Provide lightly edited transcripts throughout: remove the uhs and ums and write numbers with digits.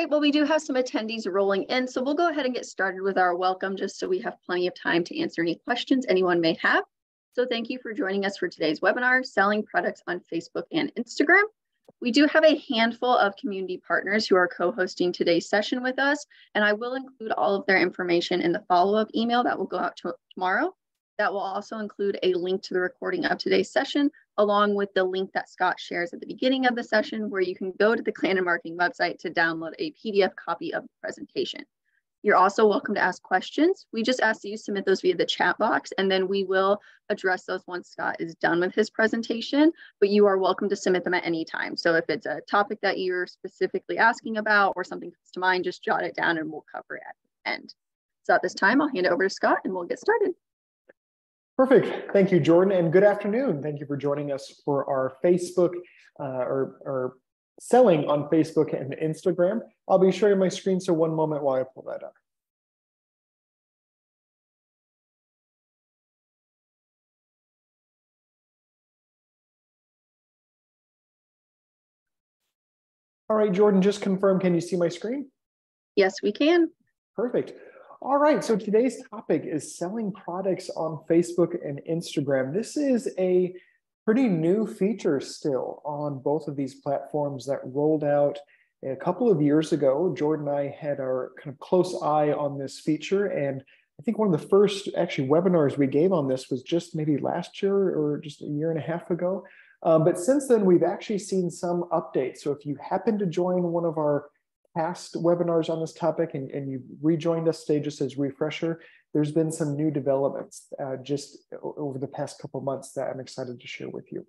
right, well, we do have some attendees rolling in, so we'll go ahead and get started with our welcome just so we have plenty of time to answer any questions anyone may have. So thank you for joining us for today's webinar, Selling Products on Facebook and Instagram. We do have a handful of community partners who are co-hosting today's session with us, and I will include all of their information in the follow-up email that will go out tomorrow. That will also include a link to the recording of today's session, along with the link that Scott shares at the beginning of the session, where you can go to the Clanin Marketing website to download a PDF copy of the presentation. You're also welcome to ask questions. We just ask that you submit those via the chat box, and then we will address those once Scott is done with his presentation, but you are welcome to submit them at any time. So if it's a topic that you're specifically asking about or something comes to mind, just jot it down and we'll cover it at the end. So at this time, I'll hand it over to Scott and we'll get started. Perfect. Thank you, Jordan, and good afternoon. Thank you for joining us for our Facebook or selling on Facebook and Instagram. I'll be sharing my screen, so one moment while I pull that up. All right, Jordan, just confirm, can you see my screen? Yes, we can. Perfect. All right, so today's topic is selling products on Facebook and Instagram. This is a pretty new feature still on both of these platforms that rolled out a couple of years ago. Jordan and I had our kind of close eye on this feature, and I think one of the first actually webinars we gave on this was just maybe last year or just a year and a half ago. But since then, we've actually seen some updates. So if you happen to join one of our past webinars on this topic and you rejoined us today just as refresher, there's been some new developments just over the past couple months that I'm excited to share with you.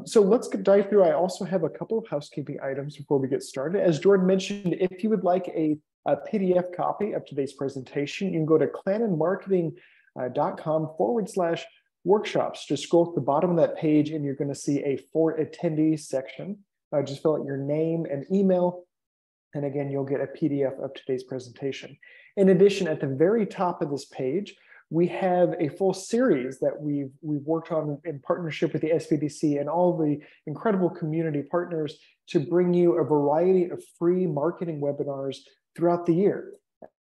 So let's dive through. I also have a couple of housekeeping items before we get started. As Jordan mentioned, if you would like a PDF copy of today's presentation, you can go to claninmarketing.com/workshops. Just scroll to the bottom of that page and you're going to see a For Attendees section. Just fill out your name and email. And again, you'll get a PDF of today's presentation. In addition, at the very top of this page, we have a full series that we've worked on in partnership with the SBDC and all the incredible community partners to bring you a variety of free marketing webinars throughout the year.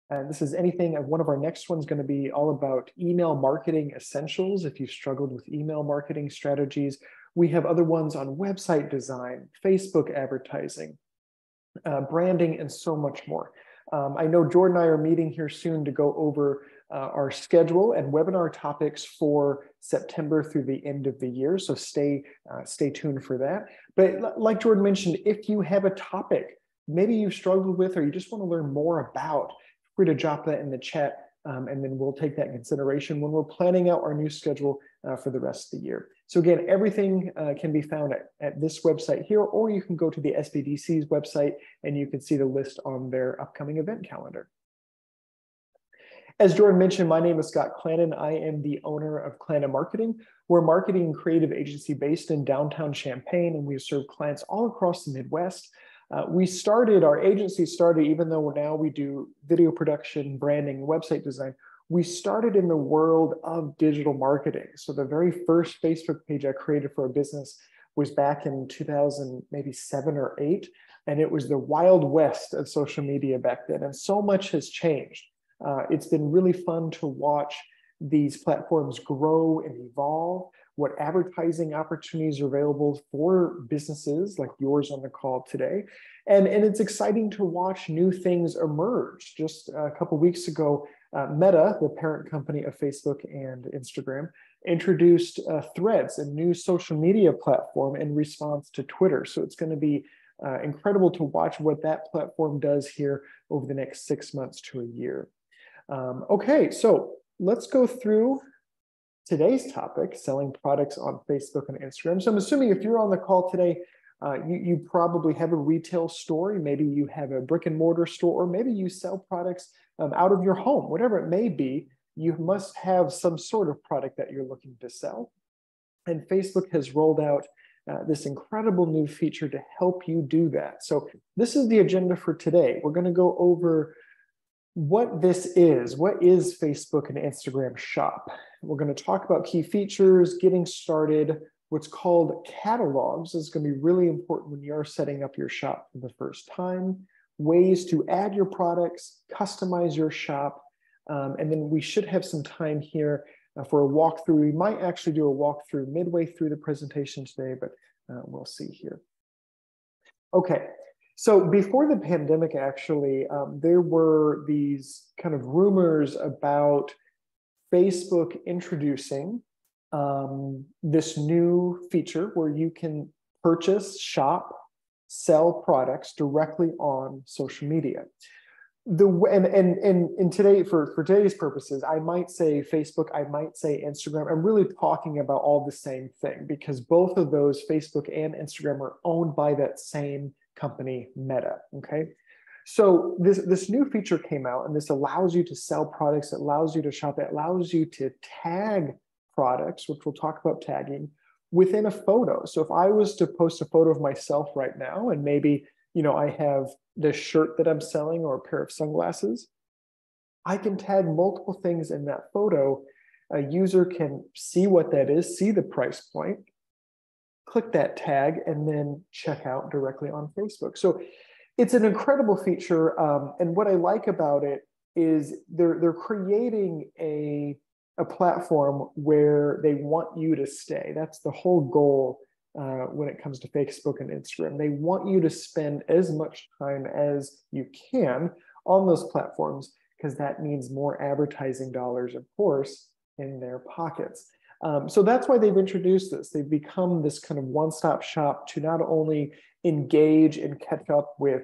And this is anything, one of our next ones going to be all about email marketing essentials. If you've struggled with email marketing strategies, we have other ones on website design, Facebook advertising, branding, and so much more. I know Jordan and I are meeting here soon to go over our schedule and webinar topics for September through the end of the year. So stay tuned for that. But like Jordan mentioned, if you have a topic maybe you've struggled with or you just want to learn more about, feel free to drop that in the chat. And then we'll take that in consideration when we're planning out our new schedule for the rest of the year. So again, everything can be found at this website here, or you can go to the SBDC's website and you can see the list on their upcoming event calendar. As Jordan mentioned, my name is Scott Clanin. I am the owner of Clanin Marketing. We're a marketing and creative agency based in downtown Champaign, and we serve clients all across the Midwest. Our agency started, even though now we do video production, branding, website design, we started in the world of digital marketing. So the very first Facebook page I created for a business was back in 2000, maybe 7 or 8. And it was the wild west of social media back then. And so much has changed. It's been really fun to watch these platforms grow and evolve, what advertising opportunities are available for businesses like yours on the call today. And it's exciting to watch new things emerge. Just a couple of weeks ago, Meta, the parent company of Facebook and Instagram, introduced Threads, a new social media platform in response to Twitter. So it's going to be incredible to watch what that platform does here over the next 6 months to a year. Okay, so let's go through today's topic, selling products on Facebook and Instagram. So I'm assuming if you're on the call today, you probably have a retail store, maybe you have a brick and mortar store, or maybe you sell products out of your home, whatever it may be, you must have some sort of product that you're looking to sell. And Facebook has rolled out this incredible new feature to help you do that. So this is the agenda for today. We're going to go over what this is. What is Facebook and Instagram Shop? We're going to talk about key features, getting started. What's called catalogs is going to be really important when you're setting up your shop for the first time. ways to add your products, customize your shop, and then we should have some time here for a walkthrough. We might actually do a walkthrough midway through the presentation today, but we'll see here. Okay, so before the pandemic, actually, there were these kind of rumors about Facebook introducing this new feature where you can purchase, shop, sell products directly on social media. And today, for today's purposes, I might say Facebook, I might say Instagram. I'm really talking about all the same thing because both of those, Facebook and Instagram, are owned by that same company, Meta. Okay, so this new feature came out, and this allows you to sell products, it allows you to shop, it allows you to tag products, which we'll talk about tagging, within a photo. So if I was to post a photo of myself right now, and maybe I have this shirt that I'm selling or a pair of sunglasses, I can tag multiple things in that photo. A user can see what that is, see the price point, click that tag, and then check out directly on Facebook. So it's an incredible feature. And what I like about it is they're creating a platform where they want you to stay. That's the whole goal when it comes to Facebook and Instagram. They want you to spend as much time as you can on those platforms because that means more advertising dollars, of course, in their pockets. So that's why they've introduced this. They've become this kind of one-stop shop to not only engage and catch up with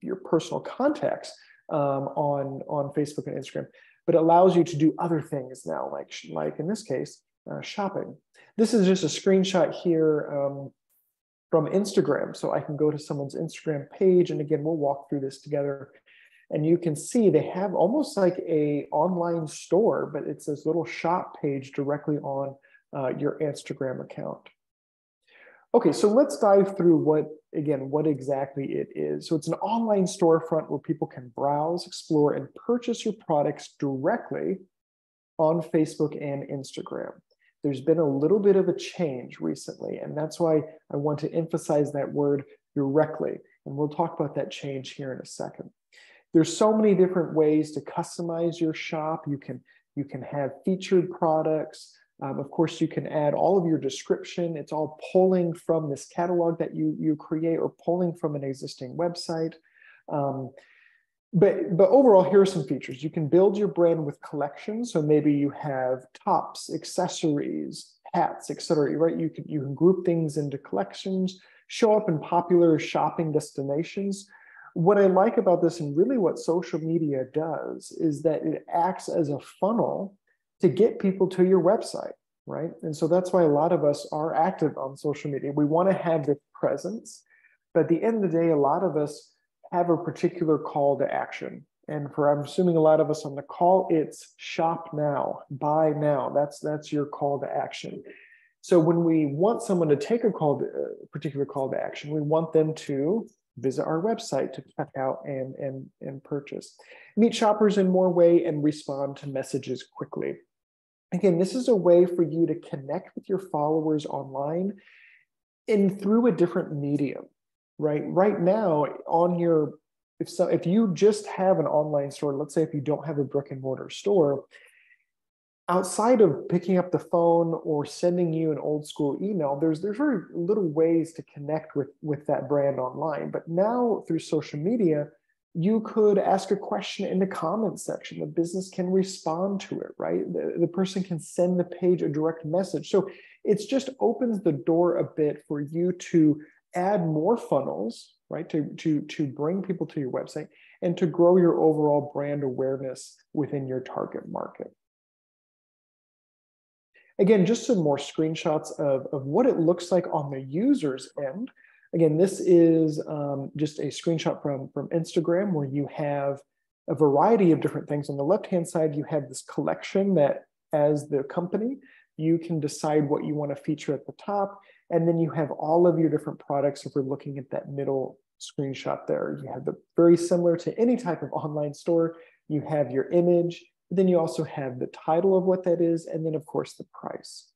your personal contacts on Facebook and Instagram, but allows you to do other things now, like in this case, shopping. This is just a screenshot here from Instagram. So I can go to someone's Instagram page, and again, we'll walk through this together. And you can see they have almost like an online store, but it's this little shop page directly on your Instagram account. Okay, so let's dive through what exactly it is. So it's an online storefront where people can browse, explore, and purchase your products directly on Facebook and Instagram. There's been a little bit of a change recently, and that's why I want to emphasize that word directly. And we'll talk about that change here in a second. There's so many different ways to customize your shop. You can have featured products. Of course, you can add all of your description. It's all pulling from this catalog that you create or pulling from an existing website. But overall, here are some features. You can build your brand with collections. So maybe you have tops, accessories, hats, etc. Right? You can group things into collections, show up in popular shopping destinations. What I like about this, and really what social media does, is that it acts as a funnel to get people to your website, right? And so that's why a lot of us are active on social media. We want to have this presence, but at the end of the day, a lot of us have a particular call to action. And I'm assuming a lot of us on the call, it's shop now, buy now. That's your call to action. So when we want someone to take a particular call to action, we want them to visit our website to check out and purchase. Meet shoppers in more way and respond to messages quickly. Again, this is a way for you to connect with your followers online and through a different medium, right? Right now, if you just have an online store, let's say if you don't have a brick and mortar store, outside of picking up the phone or sending you an old school email, there's very little ways to connect with that brand online. But now through social media, you could ask a question in the comments section. The business can respond to it, right? The person can send the page a direct message. So it just opens the door a bit for you to add more funnels, right? To bring people to your website and to grow your overall brand awareness within your target market. Again, just some more screenshots of what it looks like on the user's end. Again, this is just a screenshot from Instagram where you have a variety of different things. On the left-hand side, you have this collection that as the company, you can decide what you want to feature at the top. And then you have all of your different products. If we're looking at that middle screenshot there, you have very similar to any type of online store. You have your image. Then you also have the title of what that is, and then of course the price.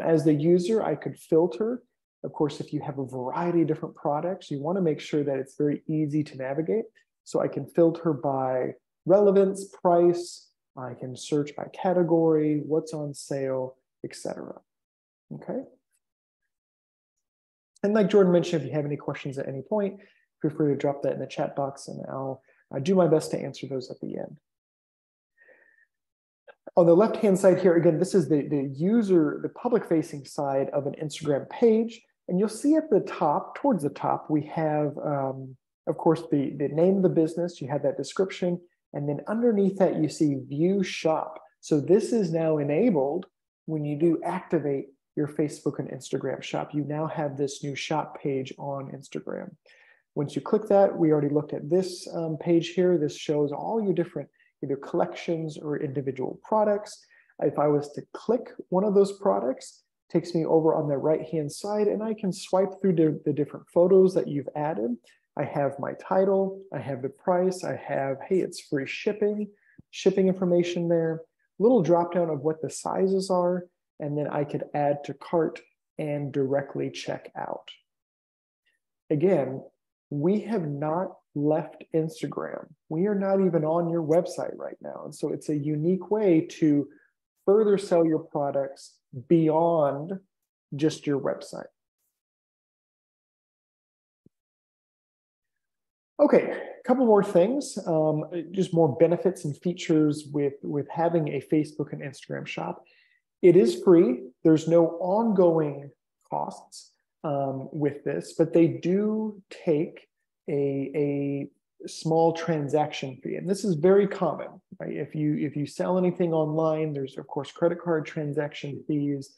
As the user, I could filter Of course, if you have a variety of different products, you want to make sure that it's very easy to navigate. So I can filter by relevance, price, I can search by category, what's on sale, etc. Okay. And like Jordan mentioned, if you have any questions at any point, feel free to drop that in the chat box and I'll do my best to answer those at the end. On the left-hand side here, again, this is the user, the public-facing side of an Instagram page. And you'll see at the top, towards the top, we have, of course, the name of the business. You have that description. And then underneath that, you see View Shop. So this is now enabled when you do activate your Facebook and Instagram shop. You now have this new shop page on Instagram. Once you click that, we already looked at this page here. This shows all your different either collections or individual products. If I was to click one of those products, it takes me over on the right-hand side and I can swipe through the different photos that you've added. I have my title, I have the price, I have, hey, it's free shipping information there, little drop down of what the sizes are, and then I could add to cart and directly check out. Again, we have not left Instagram. We are not even on your website right now. And so it's a unique way to further sell your products beyond just your website. Okay, a couple more things, just more benefits and features with having a Facebook and Instagram shop. It is free. There's no ongoing costs with this, but they do take a small transaction fee. And this is very common, right? If you sell anything online, there's of course credit card transaction fees.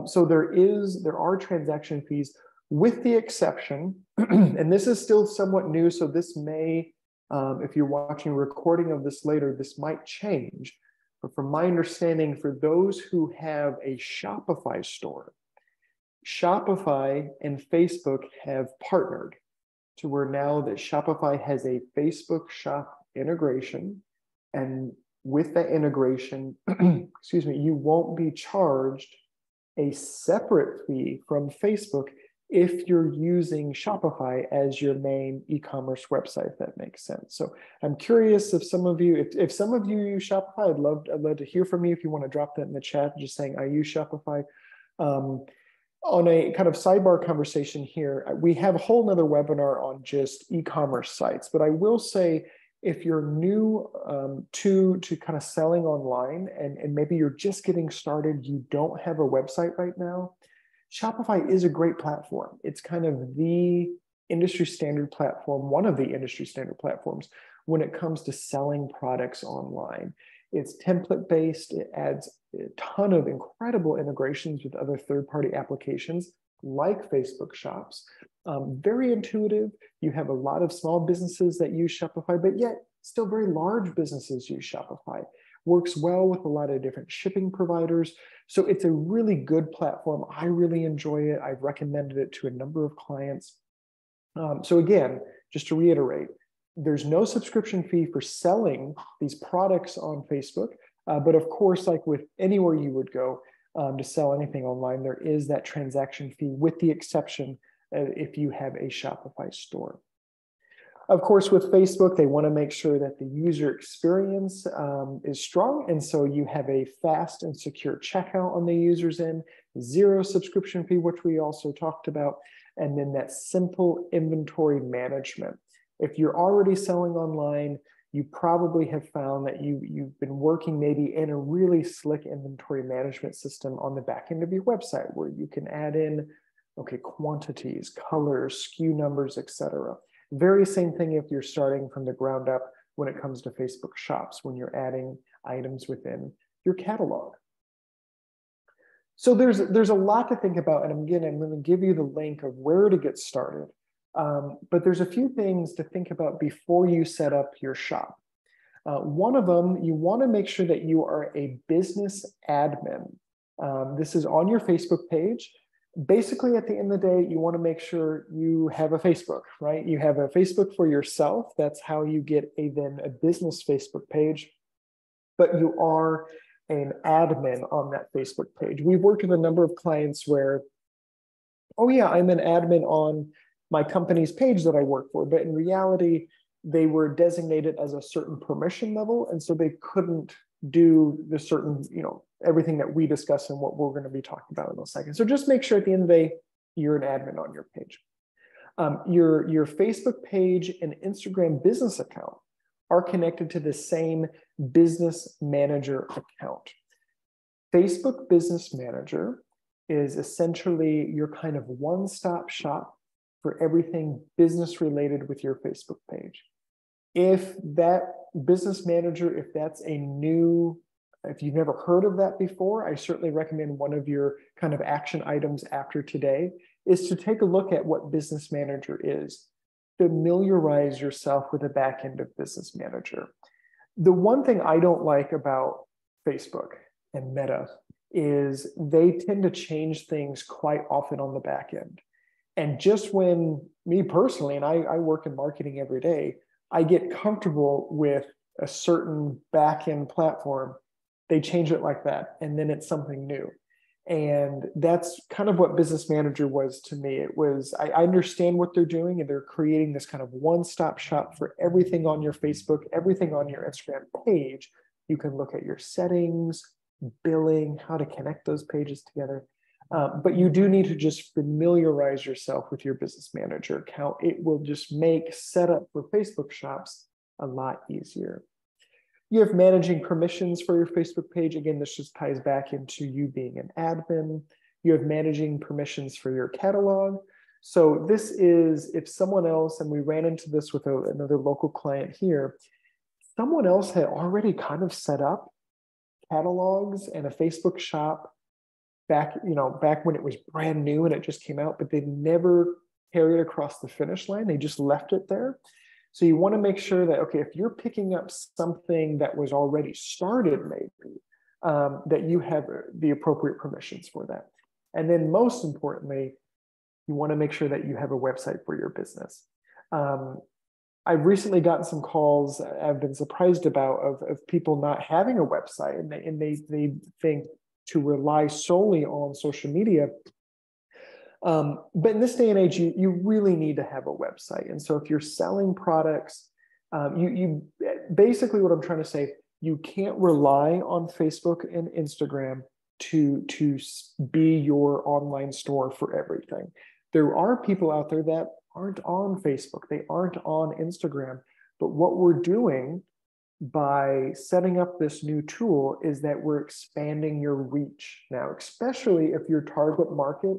So there are transaction fees, with the exception, and this is still somewhat new, so this may, if you're watching a recording of this later, this might change. But from my understanding, for those who have a Shopify store, Shopify and Facebook have partnered to where now that Shopify has a Facebook shop integration. And with that integration, excuse me, you won't be charged a separate fee from Facebook if you're using Shopify as your main e-commerce website, if that makes sense. So I'm curious if some of you, if some of you use Shopify, I'd love to hear from you if you want to drop that in the chat, just saying I use Shopify. On a kind of sidebar conversation here, we have a whole nother webinar on just e-commerce sites, but I will say if you're new to kind of selling online and maybe you're just getting started, you don't have a website right now, Shopify is a great platform. It's kind of the industry standard platform, one of the industry standard platforms when it comes to selling products online. It's template-based. It adds a ton of incredible integrations with other third-party applications like Facebook shops. Very intuitive. You have a lot of small businesses that use Shopify, but yet still very large businesses use Shopify. Works well with a lot of different shipping providers. So it's a really good platform. I really enjoy it. I've recommended it to a number of clients. So again, just to reiterate, there's no subscription fee for selling these products on Facebook. But of course, like with anywhere you would go to sell anything online, there is that transaction fee with the exception if you have a Shopify store. Of course, with Facebook, they want to make sure that the user experience is strong. And so you have a fast and secure checkout on the user's end, zero subscription fee, which we also talked about, and then that simple inventory management. If you're already selling online, you probably have found that you've been working maybe in a really slick inventory management system on the back end of your website where you can add in, okay, quantities, colors, SKU numbers, etc. Very same thing if you're starting from the ground up when it comes to Facebook shops, when you're adding items within your catalog. So there's a lot to think about. And again, I'm going to give you the link of where to get started. But there's a few things to think about before you set up your shop. One of them, you want to make sure that you are a business admin. This is on your Facebook page. Basically, at the end of the day, you want to make sure you have a Facebook, right? You have a Facebook for yourself. That's how you get then a business Facebook page. But you are an admin on that Facebook page. We've worked with a number of clients where oh yeah, I'm an admin on my company's page that I work for, but in reality, they were designated as a certain permission level, and so they couldn't do the certain, everything that we discuss and what we're going to be talking about in a second. So just make sure at the end of the day, you're an admin on your page. Your Facebook page and Instagram business account are connected to the same business manager account. Facebook Business Manager is essentially your kind of one-stop shop for everything business related with your Facebook page. If that business manager, if you've never heard of that before, I certainly recommend one of your kind of action items after today is to take a look at what Business Manager is. Familiarize yourself with the back end of Business Manager. The one thing I don't like about Facebook and Meta is they tend to change things quite often on the back end. And just when me personally, and I work in marketing every day, I get comfortable with a certain back end platform, they change it like that, and then it's something new. And that's kind of what Business Manager was to me. It was, I understand what they're doing, and they're creating this kind of one-stop shop for everything on your Facebook, everything on your Instagram page. You can look at your settings, billing, how to connect those pages together. But you do need to just familiarize yourself with your Business Manager account. It will just make setup for Facebook shops a lot easier. You have managing permissions for your Facebook page. Again, this just ties back into you being an admin. You have managing permissions for your catalog. So this is if someone else, and we ran into this with another local client here, someone else had already kind of set up catalogs and a Facebook shop back when it was brand new and it just came out, but they never carried it across the finish line. They just left it there. So you want to make sure that, okay, if you're picking up something that was already started, maybe, that you have the appropriate permissions for that. And then most importantly, you want to make sure that you have a website for your business. I've recently gotten some calls I've been surprised about of people not having a website, and they think to rely solely on social media. But in this day and age, you really need to have a website. And so if you're selling products, you basically what I'm trying to say, you can't rely on Facebook and Instagram to be your online store for everything. There are people out there that aren't on Facebook, they aren't on Instagram, but what we're doing by setting up this new tool is that we're expanding your reach now, especially if your target market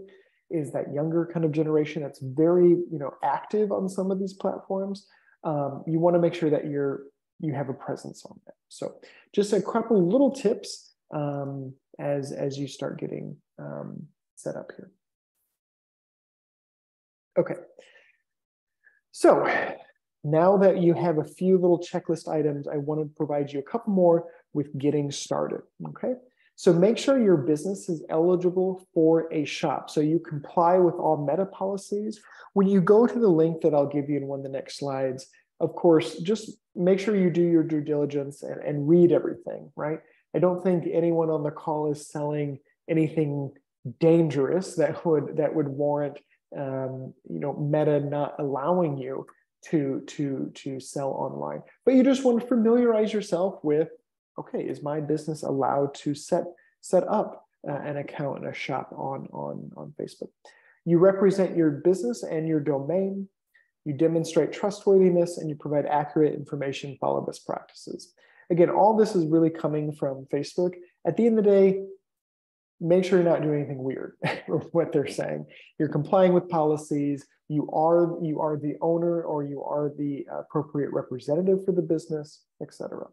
is that younger kind of generation that's very active on some of these platforms. You want to make sure that you have a presence on that. So just a couple little tips as you start getting set up here. Okay. So now that you have a few little checklist items, I want to provide you a couple more with getting started, okay? So make sure your business is eligible for a shop. So you comply with all Meta policies. When you go to the link that I'll give you in one of the next slides, of course, just make sure you do your due diligence and read everything, right? I don't think anyone on the call is selling anything dangerous that would warrant Meta not allowing you to sell online. But you just want to familiarize yourself with, okay, is my business allowed to set up an account and a shop on Facebook? You represent your business and your domain. You demonstrate trustworthiness, and you provide accurate information, follow best practices. Again, all this is really coming from Facebook. At the end of the day, make sure you're not doing anything weird with what they're saying. You're complying with policies. You are the owner, or you are the appropriate representative for the business, etc.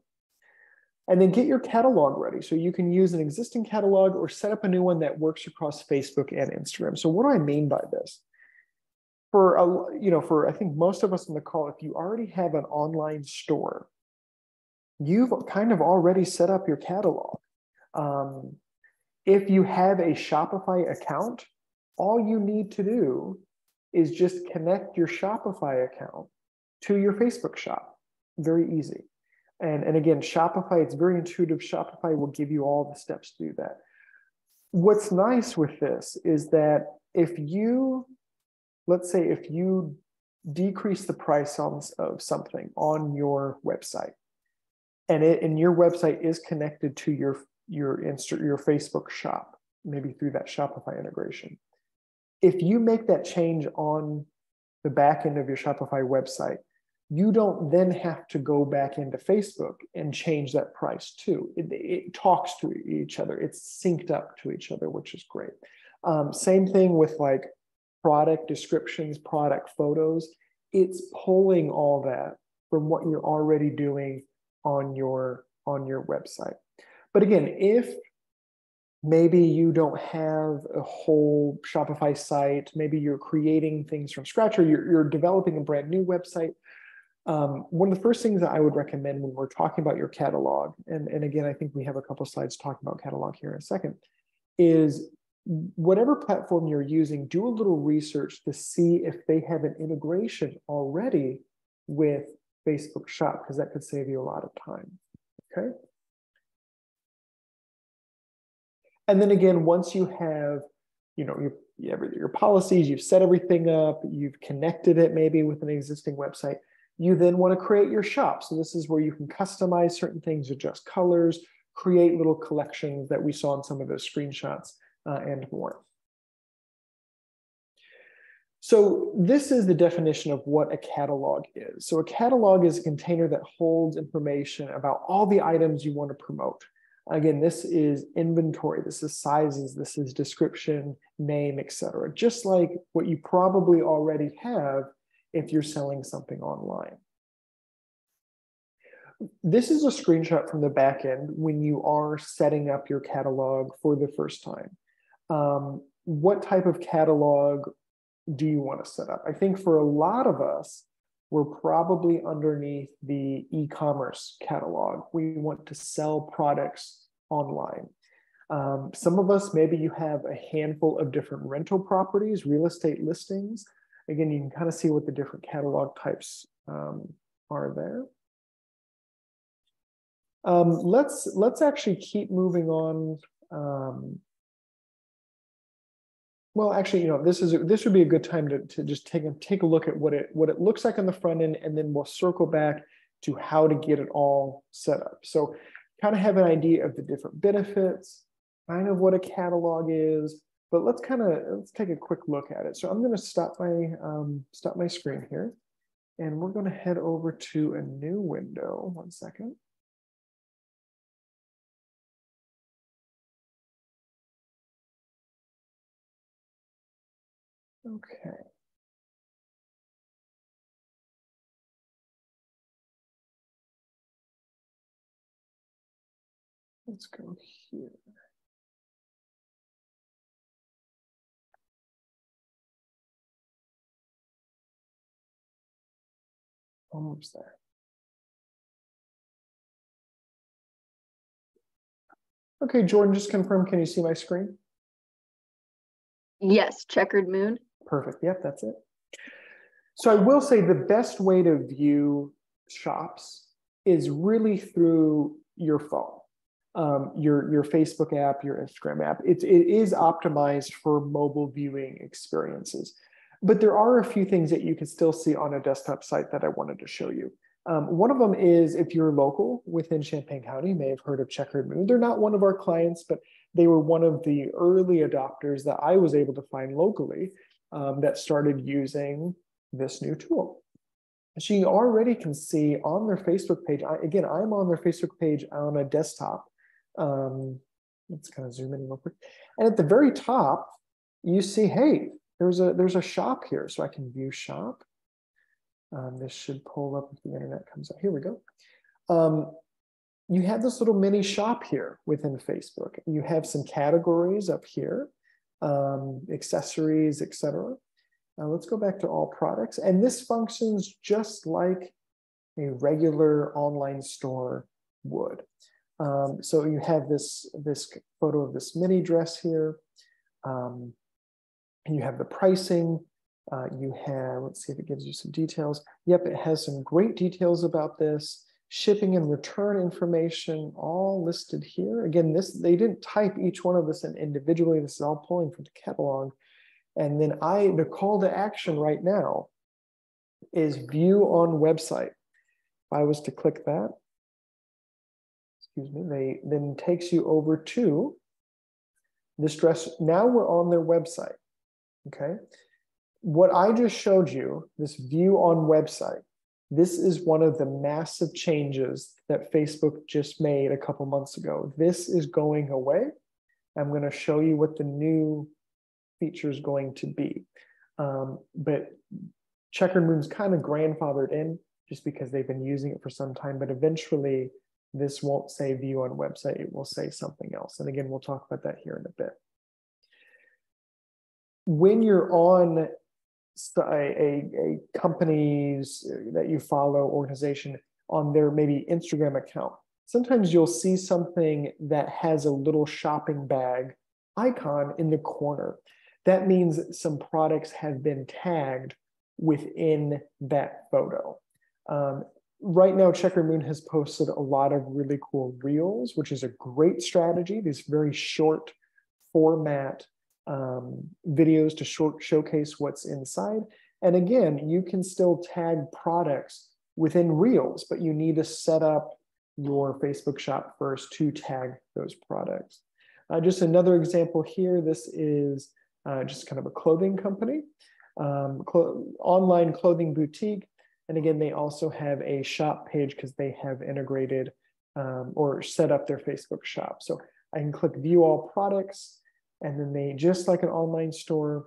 And then get your catalog ready. So you can use an existing catalog or set up a new one that works across Facebook and Instagram. So what do I mean by this? For I think most of us on the call, if you already have an online store, you've kind of already set up your catalog. If you have a Shopify account, all you need to do is just connect your Shopify account to your Facebook shop. Very easy. And again, Shopify, it's very intuitive. Shopify will give you all the steps to do that. What's nice with this is that let's say if you decrease the price of something on your website, and your website is connected to your Facebook shop, maybe through that Shopify integration. If you make that change on the back end of your Shopify website, you don't then have to go back into Facebook and change that price too. It talks to each other. It's synced up to each other, which is great. Same thing with like product descriptions, product photos. It's pulling all that from what you're already doing on your website. But again, if maybe you don't have a whole Shopify site, maybe you're creating things from scratch, or you're developing a brand new website, one of the first things that I would recommend when we're talking about your catalog, and again, I think we have a couple of slides talking about catalog here in a second, is whatever platform you're using, do a little research to see if they have an integration already with Facebook Shop, because that could save you a lot of time, okay? And then again, once you have, your policies, you've set everything up, you've connected it maybe with an existing website, you then want to create your shop. So this is where you can customize certain things, adjust colors, create little collections that we saw in some of those screenshots, and more. So this is the definition of what a catalog is. So a catalog is a container that holds information about all the items you want to promote. Again, this is inventory, this is sizes, this is description, name, etc. Just like what you probably already have if you're selling something online. This is a screenshot from the back end when you are setting up your catalog for the first time. What type of catalog do you want to set up? I think for a lot of us, we're probably underneath the e-commerce catalog. We want to sell products online. Some of us, maybe you have a handful of different rental properties, real estate listings. Again, you can kind of see what the different catalog types are there. Let's actually keep moving on. Well, actually, this would be a good time to just take a look at what it looks like on the front end, and then we'll circle back to how to get it all set up. So, kind of have an idea of the different benefits, kind of what a catalog is, but let's take a quick look at it. So I'm going to stop my screen here, and we're going to head over to a new window. One second. Okay. Let's go here. Almost there. Okay, Jordan, just confirm, can you see my screen? Yes, checkered moon. Perfect, yep, that's it. So I will say the best way to view shops is really through your phone, your Facebook app, your Instagram app. It is optimized for mobile viewing experiences. But there are a few things that you can still see on a desktop site that I wanted to show you. One of them is, if you're local within Champaign County, you may have heard of Checkered Moon. They're not one of our clients, but they were one of the early adopters that I was able to find locally that started using this new tool. So you already can see on their Facebook page, again, I'm on their Facebook page on a desktop. Let's kind of zoom in real quick. And at the very top, you see, hey, there's a shop here, so I can view shop. This should pull up if the internet comes up. Here we go. You have this little mini shop here within Facebook. You have some categories up here, accessories, etc. Let's go back to all products. And this functions just like a regular online store would. So you have this photo of this mini dress here. You have the pricing. You have, let's see if it gives you some details. Yep, it has some great details about this. Shipping and return information all listed here. Again, they didn't type each one of this in individually. This is all pulling from the catalog. And then the call to action right now is view on website. If I was to click that, excuse me, they then takes you over to this dress. Now we're on their website, okay? What I just showed you, this view on website, this is one of the massive changes that Facebook just made a couple months ago. This is going away. I'm going to show you what the new feature is going to be. But Checkered Moon's kind of grandfathered in just because they've been using it for some time, but eventually this won't say view on website, it will say something else. And again, we'll talk about that here in a bit. When you're on a company's that you follow, organization, on their maybe Instagram account, sometimes you'll see something that has a little shopping bag icon in the corner. That means some products have been tagged within that photo. Right now, Checkered Moon has posted a lot of really cool reels, which is a great strategy. These very short format videos to showcase what's inside. And again, you can still tag products within reels, but you need to set up your Facebook shop first to tag those products. Just another example here, this is just kind of a clothing company, online clothing boutique. And again, they also have a shop page because they have integrated or set up their Facebook shop. So I can click view all products, and then they, just like an online store,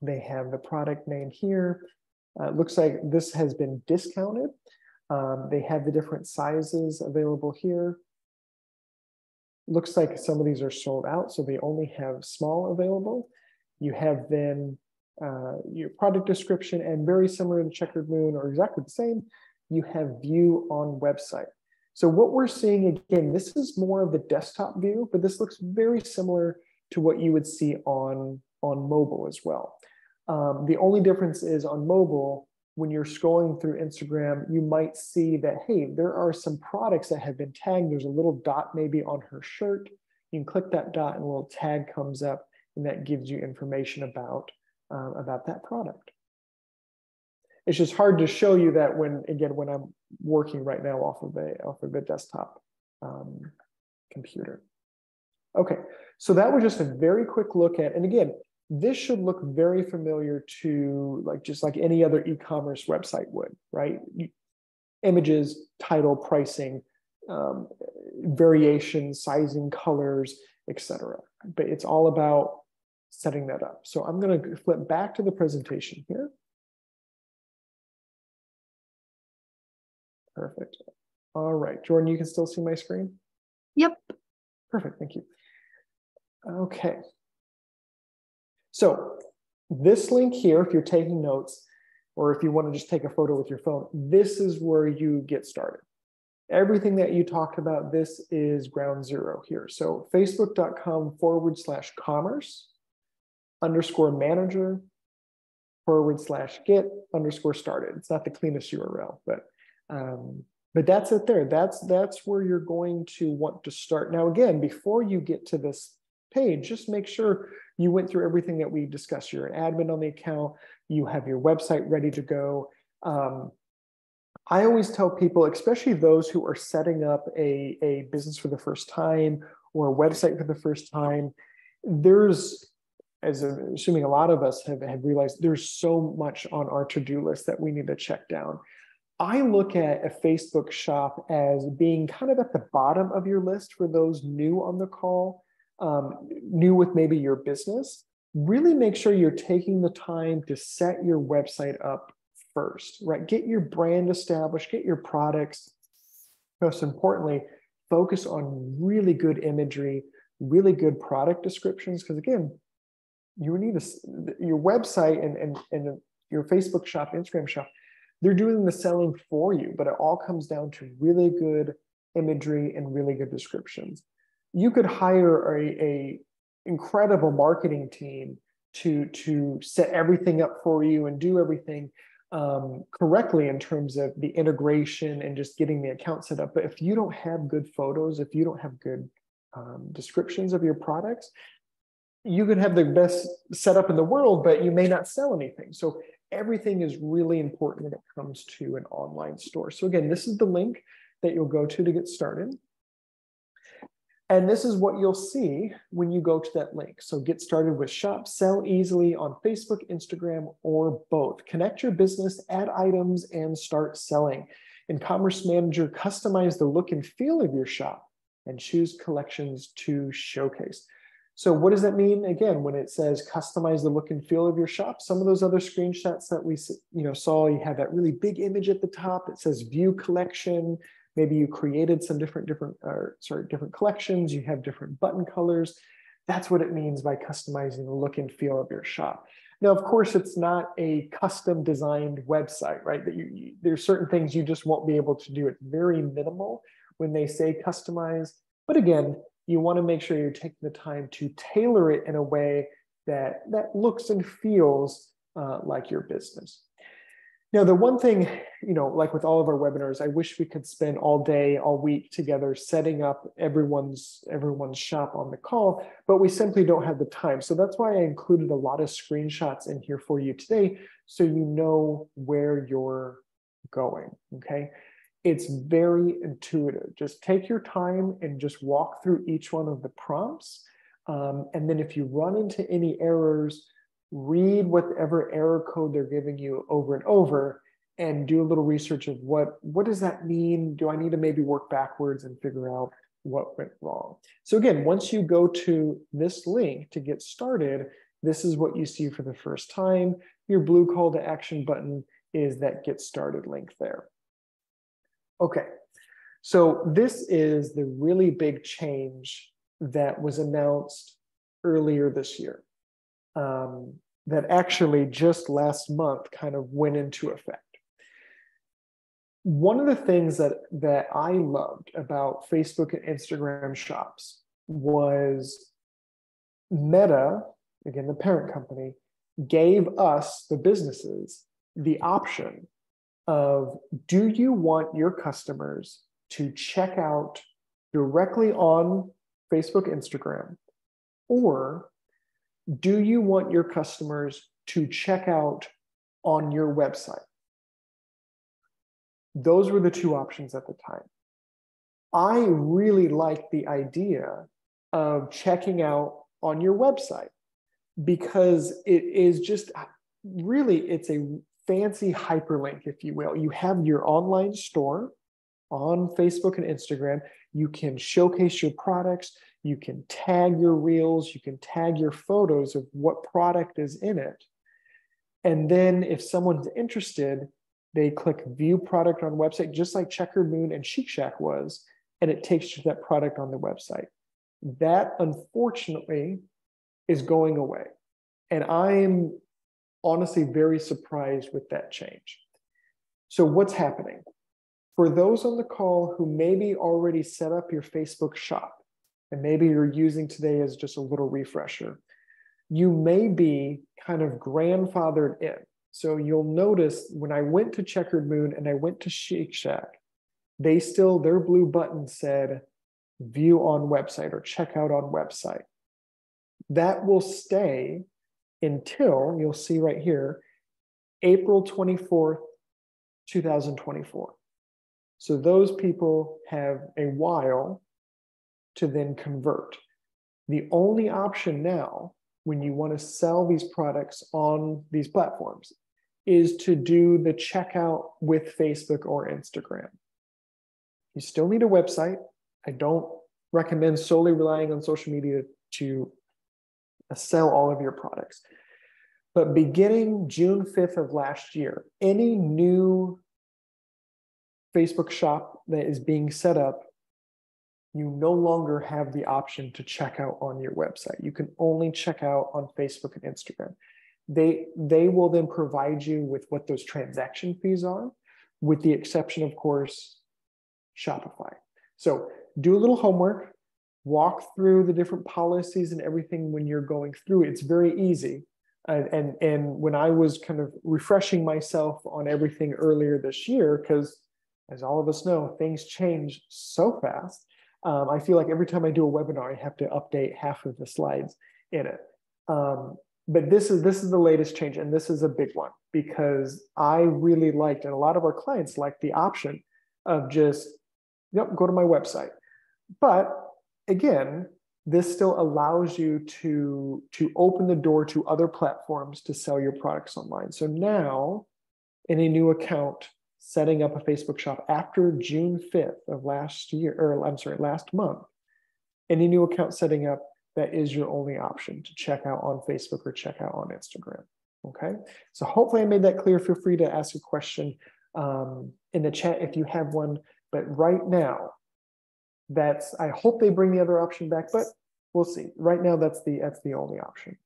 they have the product name here. It looks like this has been discounted. They have the different sizes available here. Looks like some of these are sold out, so they only have small available. You have then your product description, and very similar to Checkered Moon, or exactly the same, you have view on website. So what we're seeing, again, this is more of the desktop view, but this looks very similar to what you would see on mobile as well. The only difference is on mobile, when you're scrolling through Instagram, you might see that, hey, there are some products that have been tagged. There's a little dot maybe on her shirt. You can click that dot and a little tag comes up, and that gives you information about that product. It's just hard to show you that when I'm working right now off of a desktop computer. Okay, so that was just a very quick look at, and again, this should look very familiar to just like any other e-commerce website would, right? Images, title, pricing, variations, sizing, colors, etc. But it's all about setting that up. So I'm going to flip back to the presentation here. Perfect. All right, Jordan, you can still see my screen? Yep. Perfect, thank you. Okay. So this link here, if you're taking notes, or if you want to just take a photo with your phone, this is where you get started. Everything that you talked about, this is ground zero here. So facebook.com/commerce_manager/get_started. It's not the cleanest URL, but that's it there. That's where you're going to want to start. Now, again, before you get to this page, just make sure you went through everything that we discussed. You're an admin on the account, you have your website ready to go. I always tell people, especially those who are setting up a business for the first time or a website for the first time, assuming a lot of us have realized, there's so much on our to-do list that we need to check down. I look at a Facebook shop as being kind of at the bottom of your list for those new on the call, new with maybe your business. Really make sure you're taking the time to set your website up first, right? Get your brand established, get your products. Most importantly, focus on really good imagery, really good product descriptions, because again, you need your website and your Facebook shop, Instagram shop, they're doing the selling for you, but it all comes down to really good imagery and really good descriptions. You could hire a incredible marketing team to set everything up for you and do everything correctly in terms of the integration and just getting the account set up. But if you don't have good photos, if you don't have good descriptions of your products, you could have the best setup in the world, but you may not sell anything. So everything is really important when it comes to an online store. So again, this is the link that you'll go to get started. And this is what you'll see when you go to that link. So get started with Shop, sell easily on Facebook, Instagram, or both. Connect your business, add items, and start selling. In Commerce Manager, customize the look and feel of your shop and choose collections to showcase. So what does that mean? Again, when it says customize the look and feel of your shop, some of those other screenshots that we saw, you have that really big image at the top that says view collection. Maybe you created some different collections. You have different button colors. That's what it means by customizing the look and feel of your shop. Now, of course, it's not a custom designed website, right? That there's certain things you just won't be able to do. It's very minimal when they say customize. But again, you want to make sure you're taking the time to tailor it in a way that looks and feels like your business. Now, the one thing, like with all of our webinars, I wish we could spend all day, all week together setting up everyone's shop on the call, but we simply don't have the time. So that's why I included a lot of screenshots in here for you today, so you know where you're going, okay? It's very intuitive. Just take your time and just walk through each one of the prompts. And then if you run into any errors, read whatever error code they're giving you over and over and do a little research of what does that mean? Do I need to maybe work backwards and figure out what went wrong? So again, once you go to this link to get started, this is what you see for the first time. Your blue call to action button is that get started link there. Okay, so this is the really big change that was announced earlier this year. That actually just last month kind of went into effect. One of the things that I loved about Facebook and Instagram shops was Meta, again, the parent company, gave us, the businesses, the option of, do you want your customers to check out directly on Facebook, Instagram, or do you want your customers to check out on your website? Those were the two options at the time. I really liked the idea of checking out on your website because it is just really, it's a fancy hyperlink, if you will. You have your online store on Facebook and Instagram. You can showcase your products. You can tag your reels. You can tag your photos of what product is in it. And then if someone's interested, they click view product on website, just like Checkered Moon and Chic Shack was, and it takes you to that product on the website. That, unfortunately, is going away. And I'm honestly very surprised with that change. So what's happening? For those on the call who maybe already set up your Facebook shop, and maybe you're using today as just a little refresher, you may be kind of grandfathered in. So you'll notice when I went to Checkered Moon and I went to Chic Shack, their blue button said view on website or check out on website. That will stay until, you'll see right here, April 24th, 2024. So those people have a while to then convert. The only option now, when you want to sell these products on these platforms, is to do the checkout with Facebook or Instagram. You still need a website. I don't recommend solely relying on social media to sell all of your products. But beginning June 5th of last year, any new Facebook shop that is being set up, you no longer have the option to check out on your website. You can only check out on Facebook and Instagram. They will then provide you with what those transaction fees are, with the exception, of course, Shopify. So do a little homework, walk through the different policies and everything when you're going through it. It's very easy. And when I was kind of refreshing myself on everything earlier this year, because as all of us know, things change so fast. I feel like every time I do a webinar, I have to update half of the slides in it. But this is the latest change, and this is a big one because I really liked, and a lot of our clients liked the option of just, yep, go to my website. But again, this still allows you to open the door to other platforms to sell your products online. So now, in a new account, setting up a Facebook shop after June 5th of last year, or I'm sorry, last month, any new account setting up, that is your only option to check out on Facebook or check out on Instagram. Okay, so hopefully I made that clear. Feel free to ask a question in the chat if you have one. But right now, I hope they bring the other option back, but we'll see. Right now, that's the only option.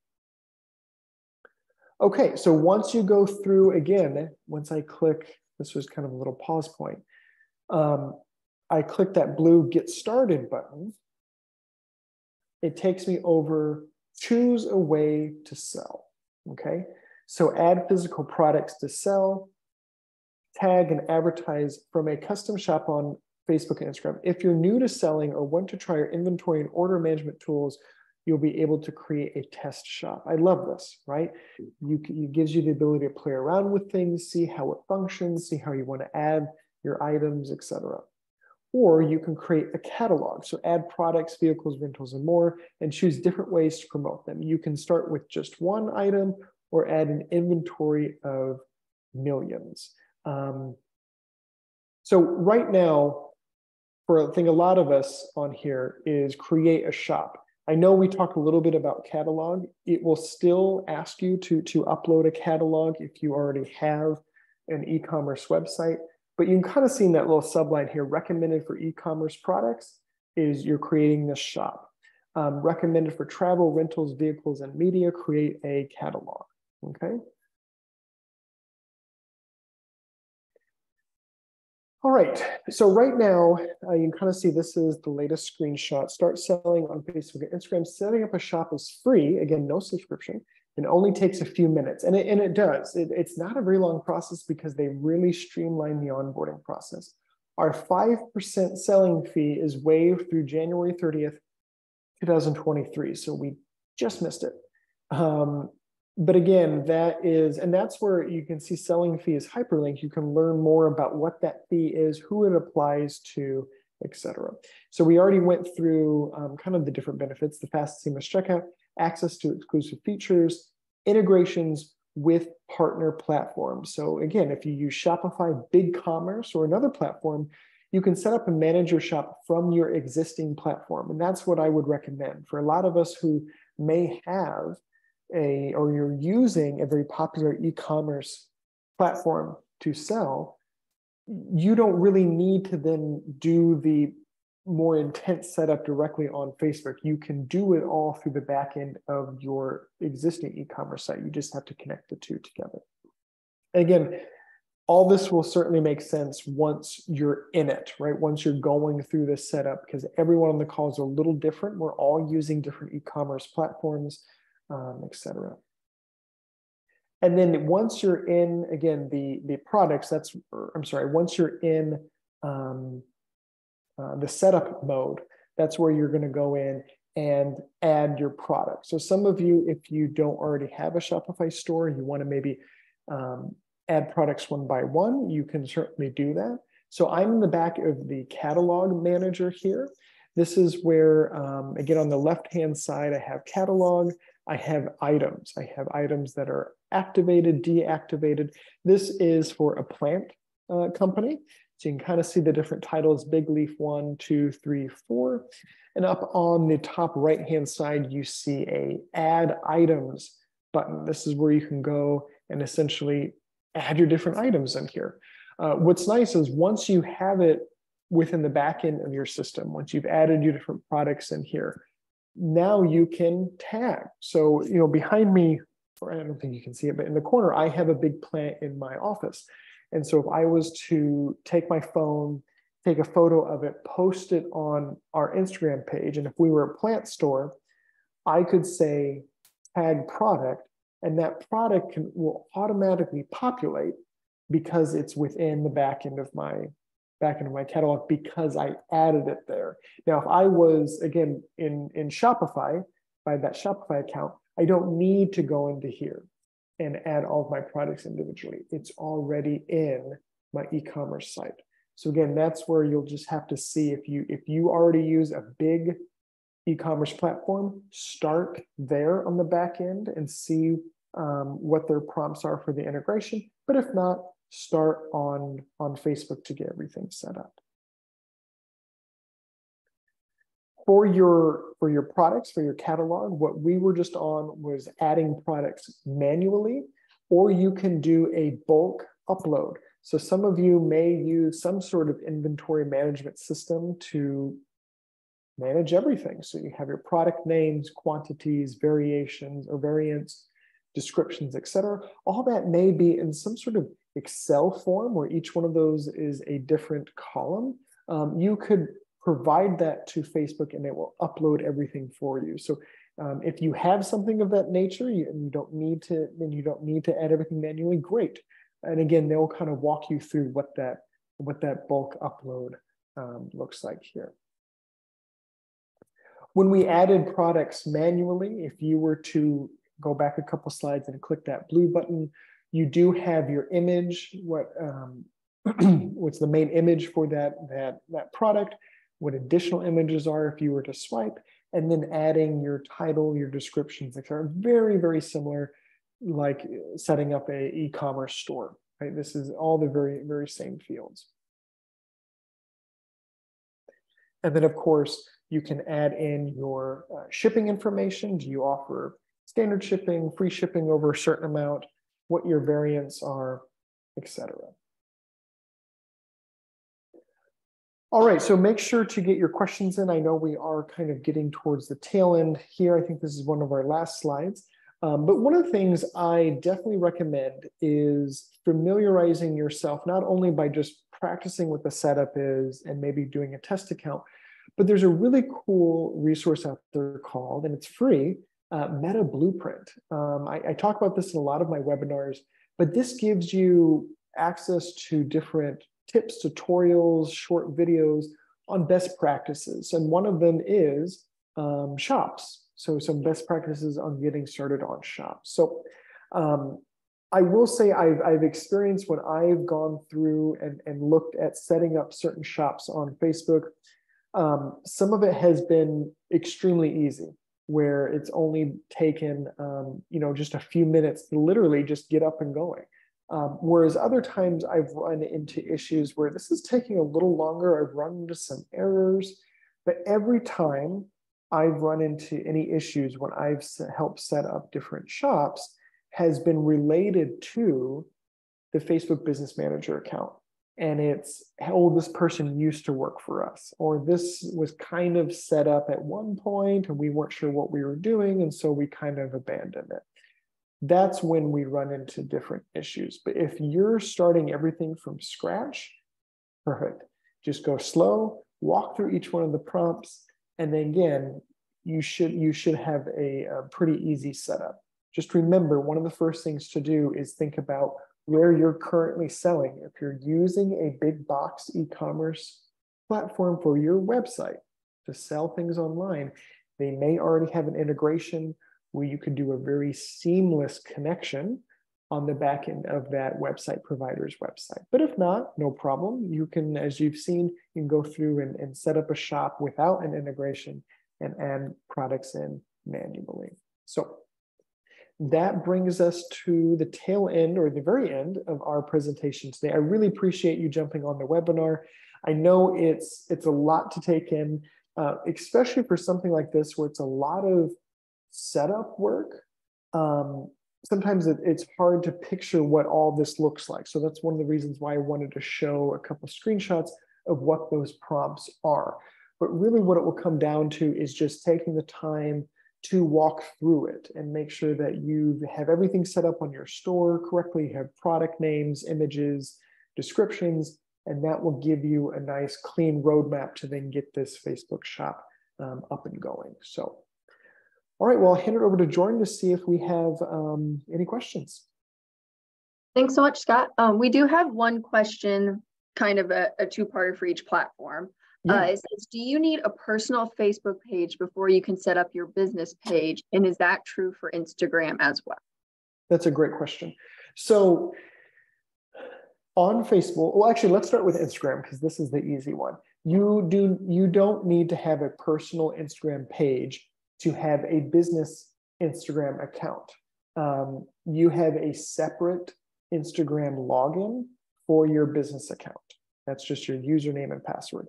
Okay, so once you go through again, once I click, this was kind of a little pause point. I click that blue Get Started button. It takes me over Choose a Way to Sell. Okay, so add physical products to sell, tag and advertise from a custom shop on Facebook and Instagram. If you're new to selling or want to try our inventory and order management tools, you'll be able to create a test shop. I love this, right? It gives you the ability to play around with things, see how it functions, see how you want to add your items, etc. Or you can create a catalog. So add products, vehicles, rentals, and more, and choose different ways to promote them. You can start with just one item or add an inventory of millions. So right now, for I think a lot of us on here is create a shop. I know we talked a little bit about catalog. It will still ask you to upload a catalog if you already have an e-commerce website. But you can kind of see in that little subline here, recommended for e-commerce products is you're creating this shop. Recommended for travel, rentals, vehicles, and media, create a catalog, okay? All right, so right now, you can kind of see this is the latest screenshot. Start selling on Facebook and Instagram. Setting up a shop is free, again, no subscription. It only takes a few minutes, and it does. It's not a very long process because they really streamline the onboarding process. Our 5% selling fee is waived through January 30th, 2023, so we just missed it. But again, that's where you can see selling fee is hyperlinked. You can learn more about what that fee is, who it applies to, etc. So we already went through kind of the different benefits, the fast seamless checkout, access to exclusive features, integrations with partner platforms. So again, if you use Shopify, BigCommerce, or another platform, you can set up and manage your shop from your existing platform. And that's what I would recommend. For a lot of us who may have or you're using a very popular e-commerce platform to sell, you don't really need to then do the more intense setup directly on Facebook. You can do it all through the back end of your existing e-commerce site. You just have to connect the two together. And again, all this will certainly make sense once you're in it, right? Once you're going through this setup, because everyone on the call is a little different. We're all using different e-commerce platforms, etc. And then once you're in, again, the products, once you're in the setup mode, that's where you're going to go in and add your product. So some of you, if you don't already have a Shopify store, you want to maybe add products one by one, you can certainly do that. So I'm in the back of the catalog manager here. This is where, again, on the left-hand side, I have catalog. I have items. I have items that are activated, deactivated. This is for a plant company. So you can kind of see the different titles, Big Leaf 1, 2, 3, 4. And up on the top right-hand side, you see a Add Items button. This is where you can go and essentially add your different items in here. What's nice is once you have it within the back end of your system, once you've added your different products in here, now you can tag. So, behind me, or I don't think you can see it, but in the corner, I have a big plant in my office. And so if I was to take my phone, take a photo of it, post it on our Instagram page, and if we were a plant store, I could say tag product, and that product will automatically populate because it's within the back end of my catalog because I added it there. Now, if I was, again, in Shopify, by that Shopify account, I don't need to go into here and add all of my products individually. It's already in my e-commerce site. So again, that's where you'll just have to see if you already use a big e-commerce platform, start there on the back end and see what their prompts are for the integration. But if not, start on Facebook to get everything set up. For your products, for your catalog, what we were just on was adding products manually, or you can do a bulk upload. So some of you may use some sort of inventory management system to manage everything. So you have your product names, quantities, variations or variants, descriptions, etc. All that may be in some sort of Excel form where each one of those is a different column. You could provide that to Facebook and it will upload everything for you. So if you have something of that nature and you don't need to add everything manually, great. And again, they'll kind of walk you through what that bulk upload looks like here. When we added products manually, if you were to go back a couple slides and click that blue button, you do have your image, what's the main image for that product, what additional images are if you were to swipe, and then adding your title, your descriptions, etc. Very, very similar, like setting up a e-commerce store, right? This is all the very, very same fields. And then of course, you can add in your shipping information. Do you offer standard shipping, free shipping over a certain amount, what your variants are, etc. All right, so make sure to get your questions in. I know we are kind of getting towards the tail end here. I think this is one of our last slides. But one of the things I definitely recommend is familiarizing yourself, not only by just practicing what the setup is and maybe doing a test account, but there's a really cool resource out there called, and it's free, Meta Blueprint. I talk about this in a lot of my webinars, but this gives you access to different tips, tutorials, short videos on best practices. And one of them is shops. So some best practices on getting started on shops. So I will say I've experienced when I've gone through and looked at setting up certain shops on Facebook, some of it has been extremely easy, where it's only taken just a few minutes to literally just get up and going. Whereas other times I've run into issues where this is taking a little longer. I've run into some errors, but every time I've run into any issues when I've helped set up different shops has been related to the Facebook Business Manager account. And it's, oh, this person used to work for us, or this was kind of set up at one point and we weren't sure what we were doing, and so we kind of abandoned it. That's when we run into different issues. But if you're starting everything from scratch, perfect. Just go slow, walk through each one of the prompts, and then again, you should have a pretty easy setup. Just remember, one of the first things to do is think about where you're currently selling. If you're using a big box e-commerce platform for your website to sell things online, they may already have an integration where you could do a very seamless connection on the back end of that website provider's website. But if not, no problem. You can, as you've seen, you can go through and set up a shop without an integration and add products in manually. So that brings us to the tail end, or the very end, of our presentation today. I really appreciate you jumping on the webinar. I know it's a lot to take in, especially for something like this where it's a lot of setup work. Sometimes it's hard to picture what all this looks like. So that's one of the reasons why I wanted to show a couple screenshots of what those prompts are. But really what it will come down to is just taking the time to walk through it and make sure that you have everything set up on your store correctly. You have product names, images, descriptions, and that will give you a nice clean roadmap to then get this Facebook shop up and going. So, all right, well, I'll hand it over to Jordan to see if we have any questions. Thanks so much, Scott. We do have one question, kind of a two-parter for each platform. Yeah. It says, do you need a personal Facebook page before you can set up your business page? And is that true for Instagram as well? That's a great question. So on Facebook, well, actually, let's start with Instagram because this is the easy one. You don't need to have a personal Instagram page to have a business Instagram account. You have a separate Instagram login for your business account. That's just your username and password.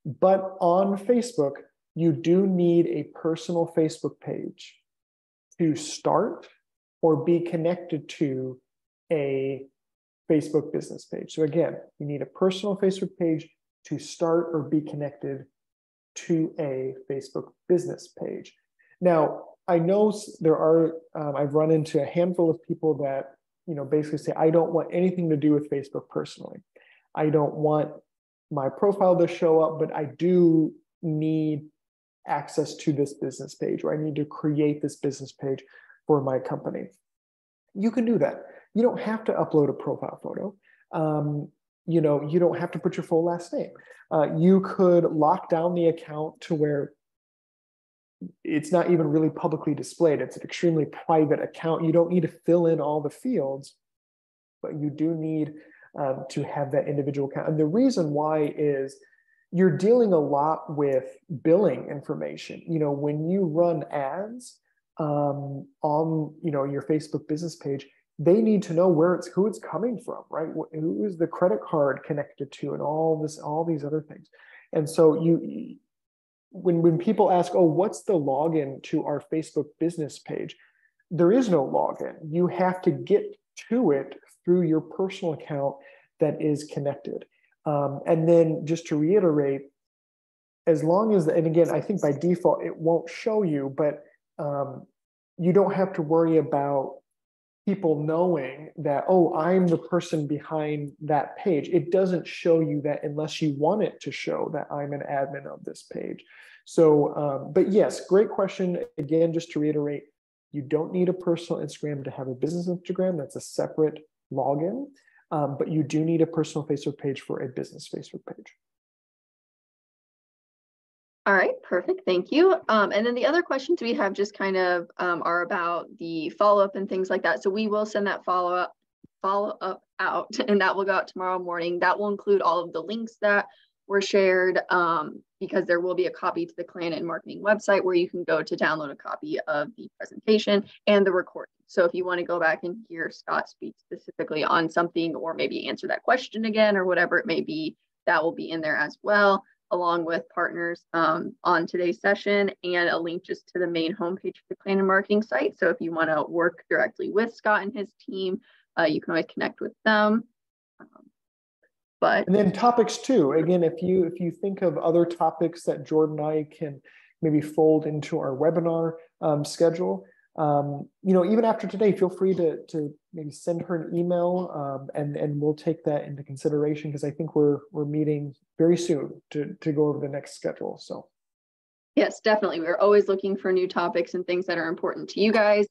But on Facebook, you do need a personal Facebook page to start or be connected to a Facebook business page. So again, you need a personal Facebook page to start or be connected to a Facebook business page. Now, I know there are, I've run into a handful of people that, basically say, I don't want anything to do with Facebook personally. I don't want my profile to show up, but I do need access to this business page, or I need to create this business page for my company. You can do that. You don't have to upload a profile photo. You don't have to put your full last name. You could lock down the account to where it's not even really publicly displayed. It's an extremely private account. You don't need to fill in all the fields, but you do need to have that individual account. And the reason why is you're dealing a lot with billing information. When you run ads on your Facebook business page, they need to know who it's coming from, right? Who is the credit card connected to, and all these other things. And so when people ask, oh, what's the login to our Facebook business page? There is no login. You have to get to it through your personal account that is connected. And then just to reiterate, as long as, and again, I think by default, it won't show you, but you don't have to worry about people knowing that, oh, I'm the person behind that page. It doesn't show you that unless you want it to show that I'm an admin of this page. So, but yes, great question. Again, just to reiterate, you don't need a personal Instagram to have a business Instagram. That's a separate login, but you do need a personal Facebook page for a business Facebook page. All right, perfect. Thank you. And then the other questions we have just kind of are about the follow-up and things like that. So we will send that follow-up out, and that will go out tomorrow morning. That will include all of the links that were shared, because there will be a copy to the Clanin marketing website where you can go to download a copy of the presentation and the recording. So if you want to go back and hear Scott speak specifically on something, or maybe answer that question again, or whatever it may be, that will be in there as well, along with partners on today's session, and a link just to the main homepage for the Clanin marketing site. So if you want to work directly with Scott and his team, you can always connect with them. And then topics too. Again, if you think of other topics that Jordan and I can maybe fold into our webinar schedule, even after today, feel free to maybe send her an email, and we'll take that into consideration, because I think we're meeting very soon to go over the next schedule. So yes, definitely. We're always looking for new topics and things that are important to you guys.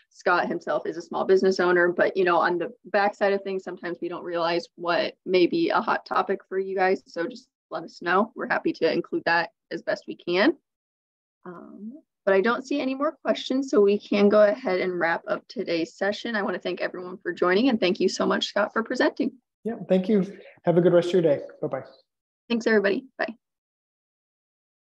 Scott himself is a small business owner, but on the backside of things, sometimes we don't realize what may be a hot topic for you guys. So just let us know. We're happy to include that as best we can. But I don't see any more questions, so we can go ahead and wrap up today's session. I want to thank everyone for joining, and thank you so much, Scott, for presenting. yeah, thank you. Have a good rest of your day. Bye-bye. Thanks, everybody. Bye.